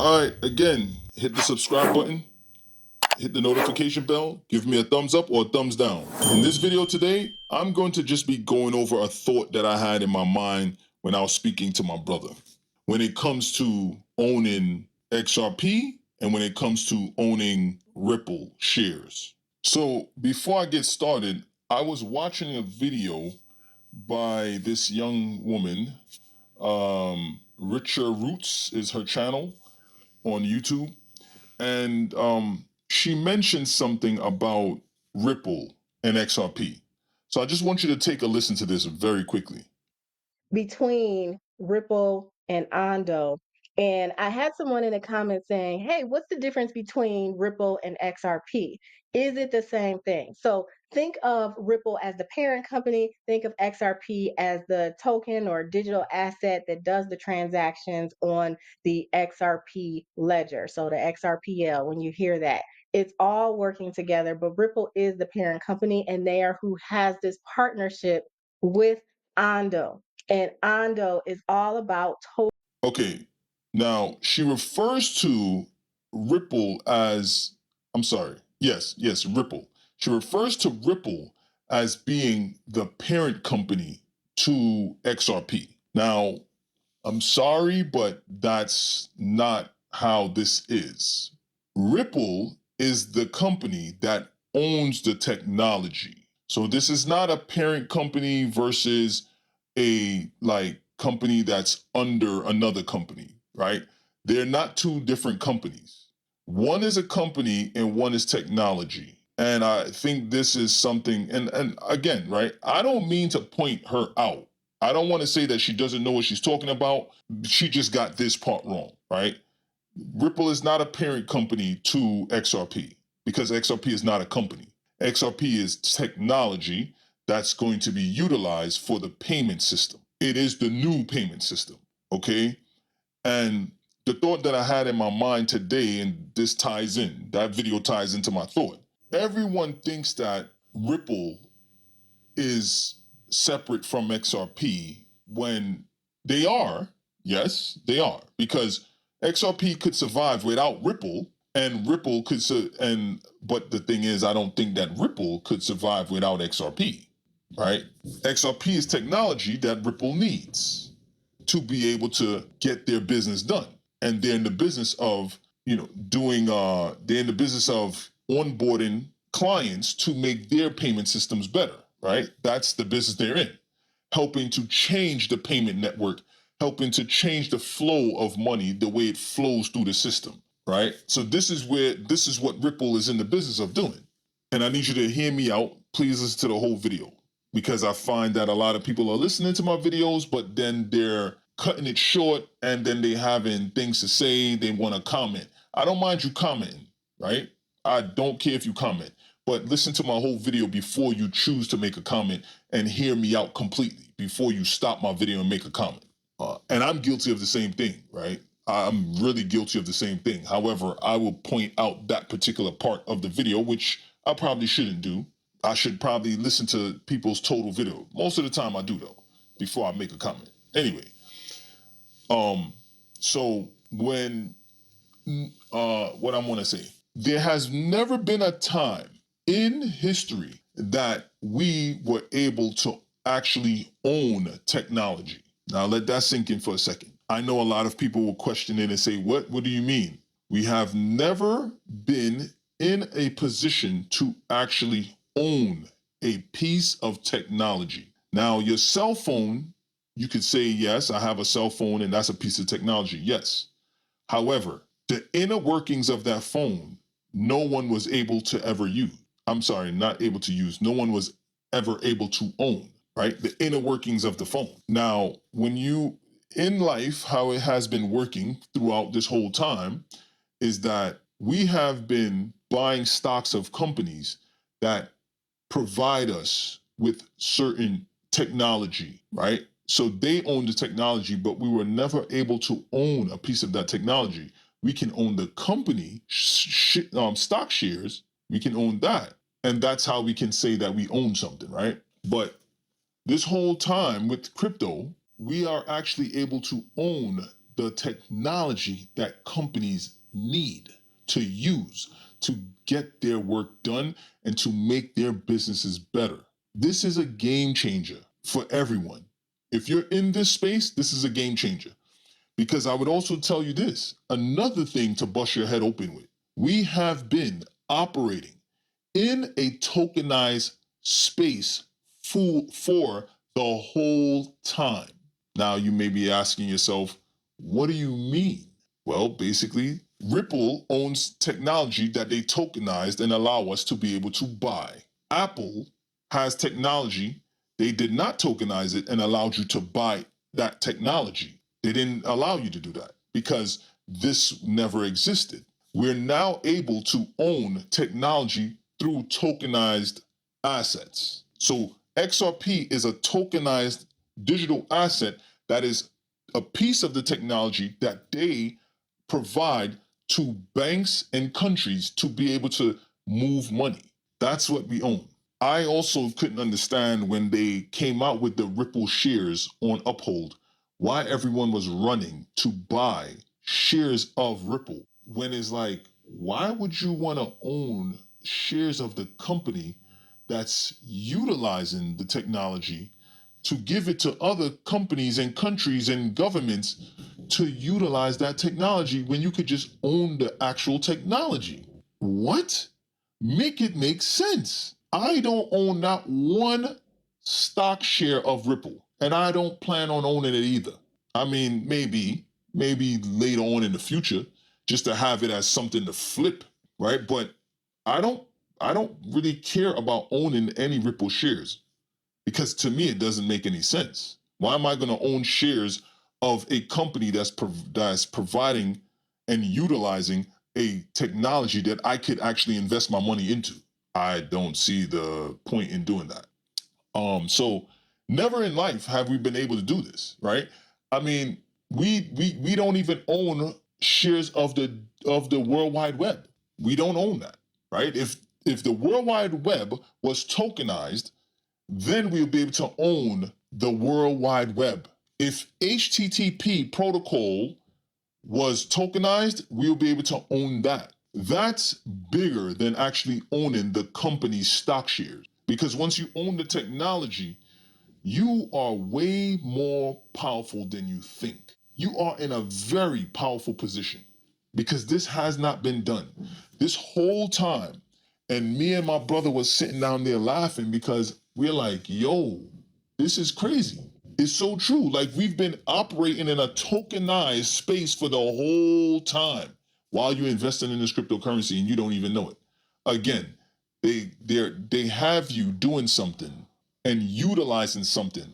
All right, again, hit the subscribe button, hit the notification bell, give me a thumbs up or a thumbs down. In this video today, I'm going to just be going over a thought that I had in my mind when I was speaking to my brother. When it comes to owning XRP and when it comes to owning Ripple shares. So before I get started, I was watching a video by this young woman. Richer Roots is her channel on YouTube. And she mentioned something about Ripple and XRP. So I just want you to take a listen to this very quickly. Between Ripple and Ondo. And I had someone in the comments saying, hey, what's the difference between Ripple and XRP? Is it the same thing? So think of Ripple as the parent company, think of XRP as the token or digital asset that does the transactions on the XRP ledger. So the XRPL, when you hear that, it's all working together, but Ripple is the parent company and they are who has this partnership with Ondo. And Ondo is all about Okay, now she refers to Ripple as, yes, Ripple. She refers to Ripple as being the parent company to XRP. Now, I'm sorry, but that's not how this is. Ripple is the company that owns the technology. So this is not a parent company versus a company that's under another company, right? They're not two different companies. One is a company and one is technology. And I think this is something, and again, right? I don't mean to point her out. I don't want to say that she doesn't know what she's talking about. She just got this part wrong, right? Ripple is not a parent company to XRP because XRP is not a company. XRP is technology that's going to be utilized for the payment system. It is the new payment system, okay? And the thought that I had in my mind today, and this ties in, that video ties into my thought. Everyone thinks that Ripple is separate from XRP when they are. Yes, they are, because XRP could survive without Ripple, and Ripple could. But the thing is, I don't think that Ripple could survive without XRP. Right? XRP is technology that Ripple needs to be able to get their business done, and they're in the business of doing. They're in the business of onboarding clients to make their payment systems better, right? That's the business they're in, helping to change the payment network, helping to change the flow of money, the way it flows through the system, right? So this is what Ripple is in the business of doing. And I need you to hear me out. Please listen to the whole video, because I find that a lot of people are listening to my videos, but then they're cutting it short and then they having things to say, they want to comment. I don't mind you commenting, right? I don't care if you comment, but listen to my whole video before you choose to make a comment, and hear me out completely before you stop my video and make a comment. And I'm guilty of the same thing, right? I'm really guilty of the same thing. However, I will point out that particular part of the video, which I probably shouldn't do. I should probably listen to people's total video. Most of the time I do, though, before I make a comment. Anyway, so when, what I want to say, there has never been a time in history that we were able to actually own technology. Now let that sink in for a second. I know a lot of people will question it and say, what do you mean? We have never been in a position to actually own a piece of technology. Now, your cell phone, you could say, yes, I have a cell phone and that's a piece of technology. Yes. However, the inner workings of that phone, no one was able to ever use. I'm sorry, not able to use. No one was ever able to own, right? The inner workings of the phone. Now, when you, in life, how it has been working throughout this whole time is that we have been buying stocks of companies that provide us with certain technology, right? So they own the technology, but we were never able to own a piece of that technology. We can own the company stock shares. We can own that. And that's how we can say that we own something, right? But this whole time with crypto, we are actually able to own the technology that companies need to use to get their work done and to make their businesses better. This is a game changer for everyone. If you're in this space, this is a game changer. Because I would also tell you this, another thing to bust your head open with. We have been operating in a tokenized space for the whole time. Now you may be asking yourself, what do you mean? Well, basically, Ripple owns technology that they tokenized and allow us to be able to buy. Apple has technology, they did not tokenize it and allowed you to buy that technology. They didn't allow you to do that because this never existed. We're now able to own technology through tokenized assets. So XRP is a tokenized digital asset that is a piece of the technology that they provide to banks and countries to be able to move money. That's what we own. I also couldn't understand when they came out with the Ripple shares on Uphold, why everyone was running to buy shares of Ripple when it's like, why would you want to own shares of the company that's utilizing the technology to give it to other companies and countries and governments to utilize that technology when you could just own the actual technology? What? Make it make sense. I don't own not one stock share of Ripple, and I don't plan on owning it either. I mean, maybe later on in the future, just to have it as something to flip, right? But I don't really care about owning any Ripple shares because to me it doesn't make any sense. Why am I going to own shares of a company that's providing and utilizing a technology that I could actually invest my money into? I don't see the point in doing that. So never in life have we been able to do this, right? I mean, we don't even own shares of the World Wide Web. We don't own that, right? If the World Wide Web was tokenized, then we'll be able to own the World Wide Web. If HTTP protocol was tokenized, we'll be able to own that. That's bigger than actually owning the company's stock shares. Because once you own the technology, you are way more powerful than you think. You are in a very powerful position because this has not been done. This whole time, and me and my brother was sitting down there laughing because we're like, yo, this is crazy. It's so true. Like we've been operating in a tokenized space for the whole time while you're investing in this cryptocurrency and you don't even know it. Again, they have you doing something and utilizing something,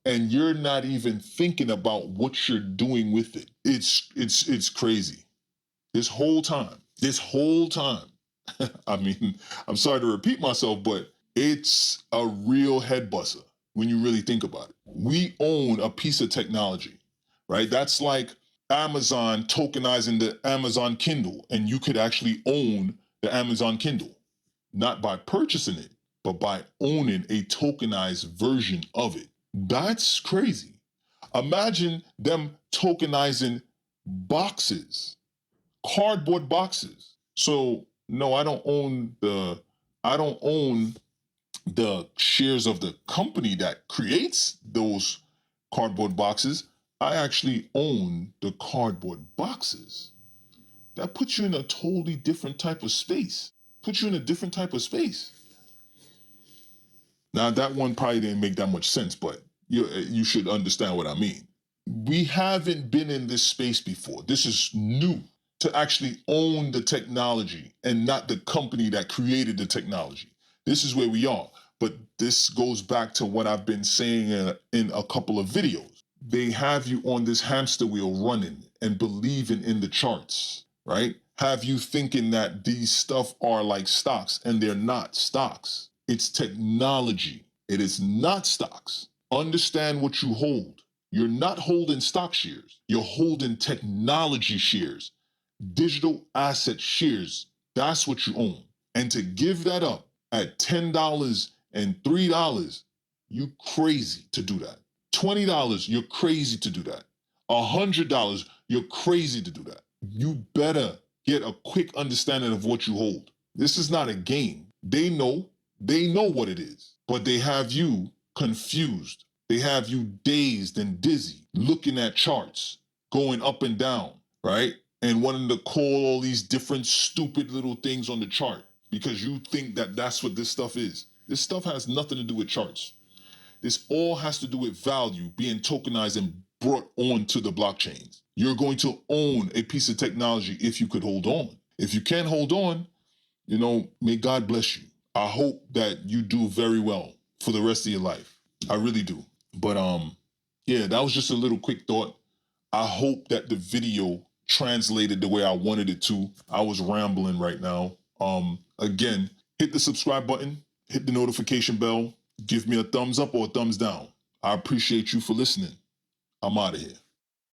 and you're not even thinking about what you're doing with it. It's crazy. This whole time. I mean, I'm sorry to repeat myself, but it's a real head buster when you really think about it. We own a piece of technology, right? That's like Amazon tokenizing the Amazon Kindle, and you could actually own the Amazon Kindle, not by purchasing it, but by owning a tokenized version of it. That's crazy. Imagine them tokenizing boxes, cardboard boxes. So no, I don't own the shares of the company that creates those cardboard boxes. I actually own the cardboard boxes. That puts you in a totally different type of space. Puts you in a different type of space. Now that one probably didn't make that much sense, but you should understand what I mean. We haven't been in this space before. This is new to actually own the technology and not the company that created the technology. This is where we are. But this goes back to what I've been saying in a couple of videos. They have you on this hamster wheel running and believing in the charts, right? Have you thinking that these stuff are like stocks, and they're not stocks. It's technology. It is not stocks. Understand what you hold. You're not holding stock shares. You're holding technology shares, digital asset shares. That's what you own. And to give that up at $10 and $3, you crazy to do that. $20, you're crazy to do that. $100, You're crazy to do that. You better get a quick understanding of what you hold. This is not a game. They know what it is, but they have you confused. They have you dazed and dizzy, looking at charts, going up and down, right? And wanting to call all these different stupid little things on the chart because you think that that's what this stuff is. This stuff has nothing to do with charts. This all has to do with value being tokenized and brought onto the blockchains. You're going to own a piece of technology if you could hold on. If you can't hold on, may God bless you. I hope that you do very well for the rest of your life. I really do. But yeah, that was just a little quick thought. I hope that the video translated the way I wanted it to. I was rambling right now. Again, hit the subscribe button, hit the notification bell, give me a thumbs up or a thumbs down. I appreciate you for listening. I'm out of here.